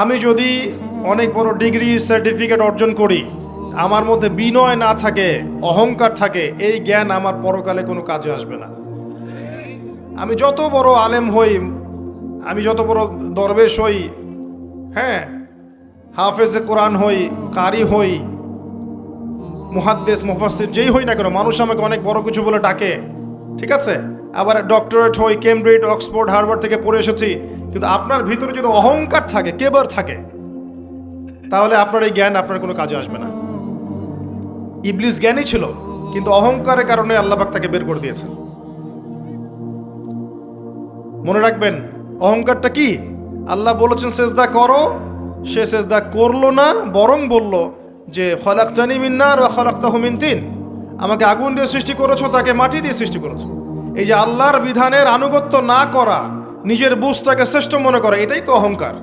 আমি যদি অনেক বড় ডিগ্রি সার্টিফিকেট অর্জন করি, আমার মধ্যে বিনয় না থাকে, অহংকার থাকে, এই জ্ঞান আমার পরকালে কোনো কাজে আসবে না। আমি যত বড় আলেম হই, আমি যত বড় দরবেশ হই, হ্যাঁ, হাফেজে কোরআন হই, কারি হই, মুহাদ্দিস মুফাসসির যেই হই না কেন, মানুষ আমাকে অনেক বড় কিছু বলে ডাকে, ঠিক আছে, আবার ডক্টরেট হই, কেমব্রিজ, অক্সফোর্ড, হার্ভার্ড থেকে পড়ে এসেছি, কিন্তু আপনার ভিতরে যদি অহংকার থাকে, কেবার থাকে, তাহলে আপনার এই জ্ঞান আপনার কোনো কাজে আসবে না। ইবলিস জ্ঞানী ছিল, কিন্তু অহংকারের কারণে আল্লাহ পাক তাকে বের করে দিয়েছেন। মনে রাখবেন, অহংকারটা কি? আল্লাহ বলেছেন সেজদা করো, সে সেজদা করলো না, বরং বলল যে খলাকতানি মিন নার ওয়া খলাকতাহু মিন তিন, আমাকে আগুন দিয়ে সৃষ্টি করেছো, তাকে মাটি দিয়ে সৃষ্টি করেছো। এই যে আল্লাহর বিধানের আনুগত্য না করা, নিজের বুঝটাকে শ্রেষ্ঠ মনে করা, এটাই তো অহংকার।